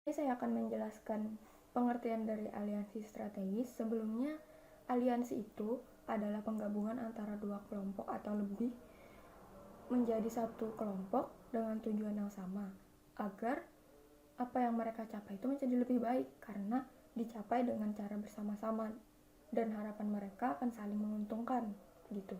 Ini saya akan menjelaskan pengertian dari aliansi strategis. Sebelumnya, aliansi itu adalah penggabungan antara dua kelompok atau lebih menjadi satu kelompok dengan tujuan yang sama, agar apa yang mereka capai itu menjadi lebih baik karena dicapai dengan cara bersama-sama dan harapan mereka akan saling menguntungkan gitu.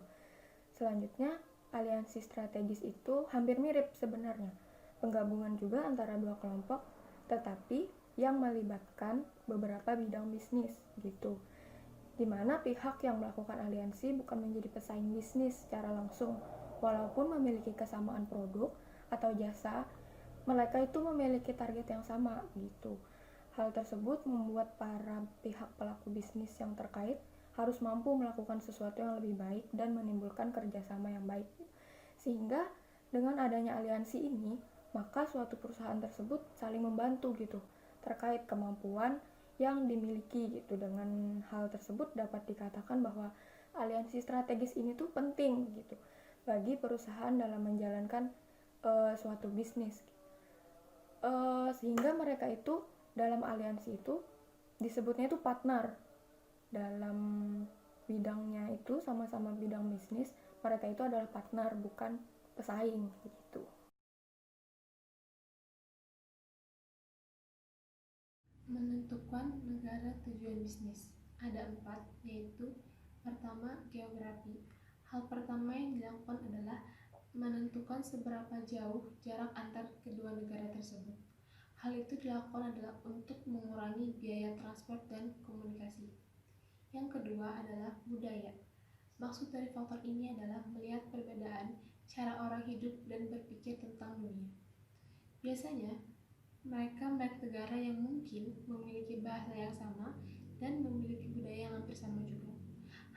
Selanjutnya, aliansi strategis itu hampir mirip sebenarnya, penggabungan juga antara dua kelompok tetapi yang melibatkan beberapa bidang bisnis gitu, dimana pihak yang melakukan aliansi bukan menjadi pesaing bisnis secara langsung. Walaupun memiliki kesamaan produk atau jasa, mereka itu memiliki target yang sama gitu. Hal tersebut membuat para pihak pelaku bisnis yang terkait harus mampu melakukan sesuatu yang lebih baik dan menimbulkan kerjasama yang baik. Sehingga dengan adanya aliansi ini, maka suatu perusahaan tersebut saling membantu gitu terkait kemampuan yang dimiliki gitu. Dengan hal tersebut dapat dikatakan bahwa aliansi strategis ini tuh penting gitu bagi perusahaan dalam menjalankan suatu bisnis. Sehingga mereka itu dalam aliansi itu disebutnya itu partner dalam bidangnya, itu sama-sama bidang bisnis, mereka itu adalah partner bukan pesaing gitu. Menentukan negara tujuan bisnis. Ada 4, yaitu pertama, geografi. Hal pertama yang dilakukan adalah menentukan seberapa jauh jarak antar kedua negara tersebut. Hal itu dilakukan adalah untuk mengurangi biaya transport dan komunikasi. Yang kedua adalah budaya. Maksud dari faktor ini adalah melihat perbedaan cara orang hidup dan berpikir tentang dunia. Biasanya, mereka negara yang mungkin memiliki bahasa yang sama dan memiliki budaya yang hampir sama juga.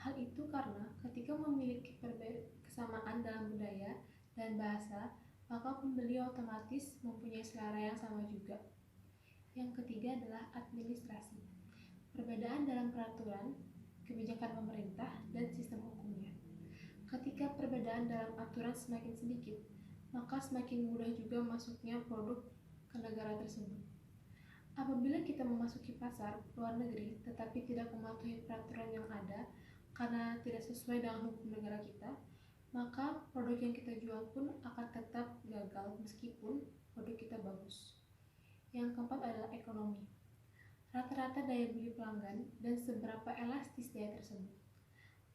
Hal itu karena ketika memiliki kesamaan dalam budaya dan bahasa, maka pembeli otomatis mempunyai selera yang sama juga. Yang ketiga adalah administrasi. Perbedaan dalam peraturan, kebijakan pemerintah, dan sistem hukumnya. Ketika perbedaan dalam aturan semakin sedikit, maka semakin mudah juga masuknya produk ke negara tersebut. Apabila kita memasuki pasar luar negeri tetapi tidak mematuhi peraturan yang ada karena tidak sesuai dengan hukum negara kita, maka produk yang kita jual pun akan tetap gagal meskipun produk kita bagus. Yang keempat adalah ekonomi. Rata-rata daya beli pelanggan dan seberapa elastis daya tersebut.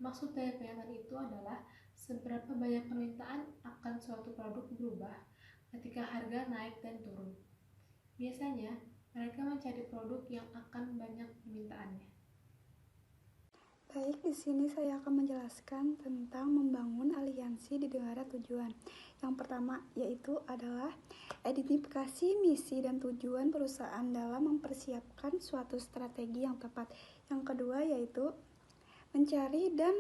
Maksud daya penyataan itu adalah seberapa banyak permintaan akan suatu produk berubah ketika harga naik dan turun. Biasanya, mereka mencari produk yang akan banyak permintaannya. Baik, di sini saya akan menjelaskan tentang membangun aliansi di negara tujuan. Yang pertama yaitu adalah identifikasi misi dan tujuan perusahaan dalam mempersiapkan suatu strategi yang tepat. Yang kedua yaitu mencari dan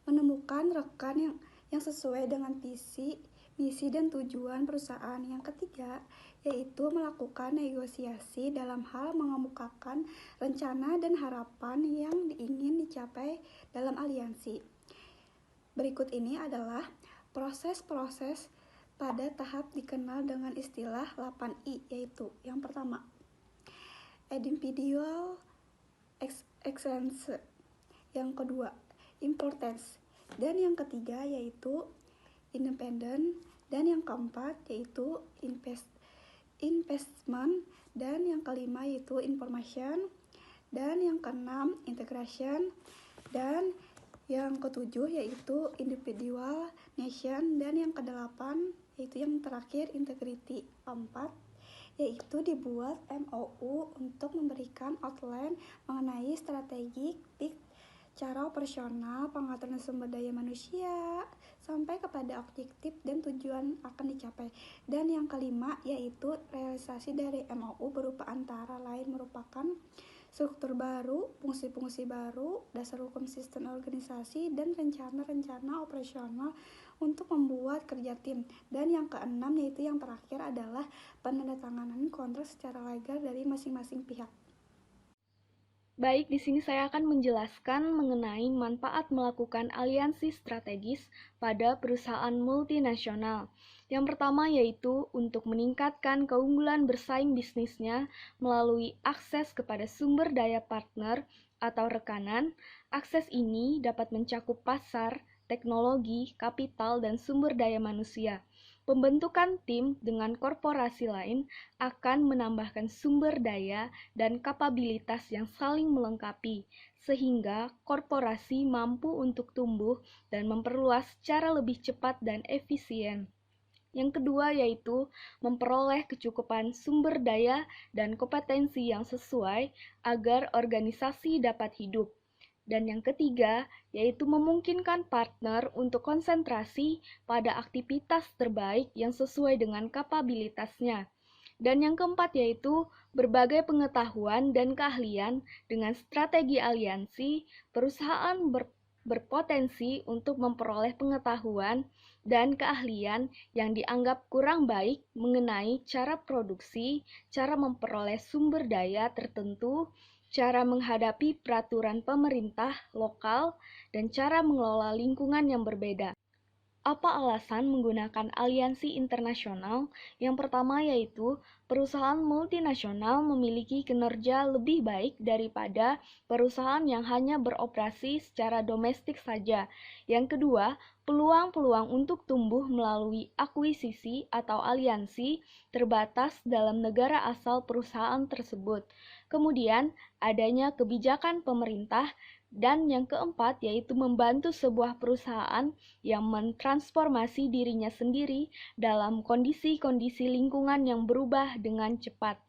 menemukan rekan yang sesuai dengan visi, misi dan tujuan perusahaan. Yang ketiga yaitu melakukan negosiasi dalam hal mengemukakan rencana dan harapan yang ingin dicapai dalam aliansi. Berikut ini adalah proses-proses pada tahap dikenal dengan istilah 8I, yaitu yang pertama, individual excellence, yang kedua, importance, dan yang ketiga yaitu independent, dan yang keempat yaitu investment, dan yang kelima yaitu information, dan yang keenam integration, dan yang ketujuh yaitu individual nation, dan yang kedelapan yaitu yang terakhir integrity. Keempat yaitu dibuat MOU untuk memberikan outline mengenai strategi, cara operasional, pengaturan sumber daya manusia, sampai kepada objektif dan tujuan akan dicapai. Dan yang kelima yaitu realisasi dari MOU berupa antara lain merupakan struktur baru, fungsi-fungsi baru, dasar hukum sistem organisasi, dan rencana-rencana operasional untuk membuat kerja tim. Dan yang keenam yaitu yang terakhir adalah penandatanganan kontrak secara legal dari masing-masing pihak. Baik, di sini saya akan menjelaskan mengenai manfaat melakukan aliansi strategis pada perusahaan multinasional. Yang pertama yaitu untuk meningkatkan keunggulan bersaing bisnisnya melalui akses kepada sumber daya partner atau rekanan. Akses ini dapat mencakup pasar, teknologi, kapital, dan sumber daya manusia. Pembentukan tim dengan korporasi lain akan menambahkan sumber daya dan kapabilitas yang saling melengkapi, sehingga korporasi mampu untuk tumbuh dan memperluas secara lebih cepat dan efisien. Yang kedua yaitu memperoleh kecukupan sumber daya dan kompetensi yang sesuai agar organisasi dapat hidup. Dan yang ketiga, yaitu memungkinkan partner untuk konsentrasi pada aktivitas terbaik yang sesuai dengan kapabilitasnya. Dan yang keempat yaitu berbagai pengetahuan dan keahlian dengan strategi aliansi, perusahaan berpotensi untuk memperoleh pengetahuan dan keahlian yang dianggap kurang baik mengenai cara produksi, cara memperoleh sumber daya tertentu, cara menghadapi peraturan pemerintah lokal, dan cara mengelola lingkungan yang berbeda. Apa alasan menggunakan aliansi internasional? Yang pertama yaitu perusahaan multinasional memiliki kinerja lebih baik daripada perusahaan yang hanya beroperasi secara domestik saja. Yang kedua, peluang-peluang untuk tumbuh melalui akuisisi atau aliansi terbatas dalam negara asal perusahaan tersebut. Kemudian, adanya kebijakan pemerintah, dan yang keempat yaitu membantu sebuah perusahaan yang mentransformasi dirinya sendiri dalam kondisi-kondisi lingkungan yang berubah dengan cepat.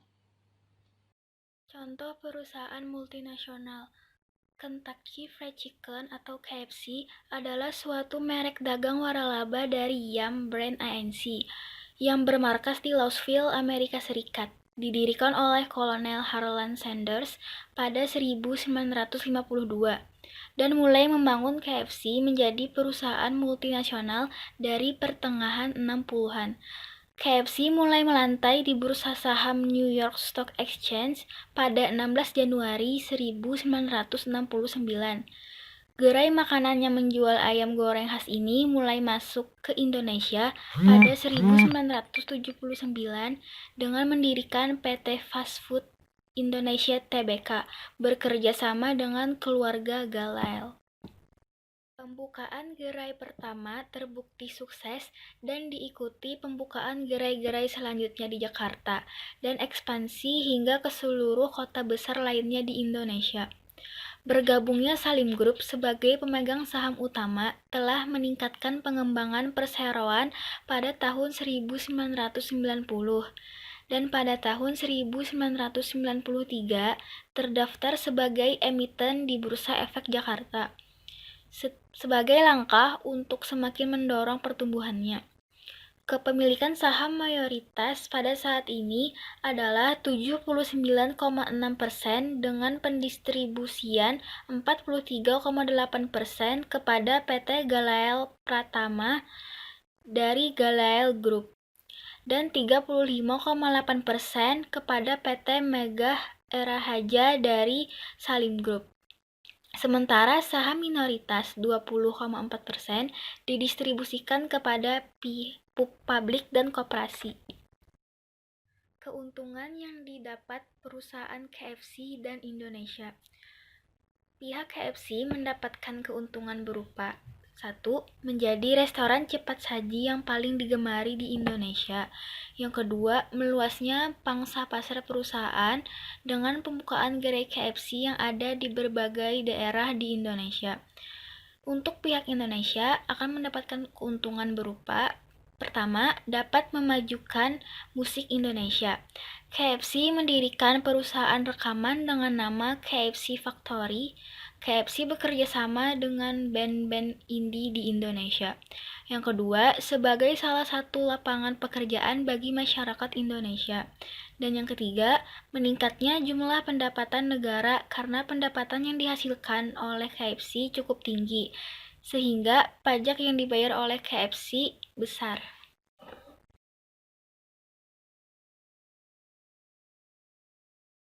Contoh perusahaan multinasional. Kentucky Fried Chicken atau KFC adalah suatu merek dagang waralaba dari Yum Brand Inc. yang bermarkas di Louisville, Amerika Serikat. Didirikan oleh Kolonel Harlan Sanders pada 1952 dan mulai membangun KFC menjadi perusahaan multinasional dari pertengahan 60-an. KFC mulai melantai di bursa saham New York Stock Exchange pada 16 Januari 1969. Gerai makanan yang menjual ayam goreng khas ini mulai masuk ke Indonesia pada 1979 dengan mendirikan PT Fast Food Indonesia Tbk bekerja sama dengan keluarga Galael. Pembukaan gerai pertama terbukti sukses dan diikuti pembukaan gerai-gerai selanjutnya di Jakarta dan ekspansi hingga ke seluruh kota besar lainnya di Indonesia. Bergabungnya Salim Group sebagai pemegang saham utama telah meningkatkan pengembangan perseroan pada tahun 1990 dan pada tahun 1993 terdaftar sebagai emiten di Bursa Efek Jakarta. Sebagai langkah untuk semakin mendorong pertumbuhannya. Kepemilikan saham mayoritas pada saat ini adalah 79,6% dengan pendistribusian 43,8% kepada PT Galael Pratama dari Galael Group dan 35,8% kepada PT Megah Erahaja dari Salim Group. Sementara saham minoritas 20,4% didistribusikan kepada publik dan koperasi. Keuntungan yang didapat perusahaan KFC dan Indonesia. Pihak KFC mendapatkan keuntungan berupa 1. Menjadi restoran cepat saji yang paling digemari di Indonesia. Yang kedua, meluasnya pangsa pasar perusahaan dengan pembukaan gerai KFC yang ada di berbagai daerah di Indonesia. Untuk pihak Indonesia akan mendapatkan keuntungan berupa pertama, dapat memajukan musik Indonesia. KFC mendirikan perusahaan rekaman dengan nama KFC Factory. KFC bekerja sama dengan band-band indie di Indonesia. Yang kedua, sebagai salah satu lapangan pekerjaan bagi masyarakat Indonesia. Dan yang ketiga, meningkatnya jumlah pendapatan negara karena pendapatan yang dihasilkan oleh KFC cukup tinggi, sehingga pajak yang dibayar oleh KFC besar.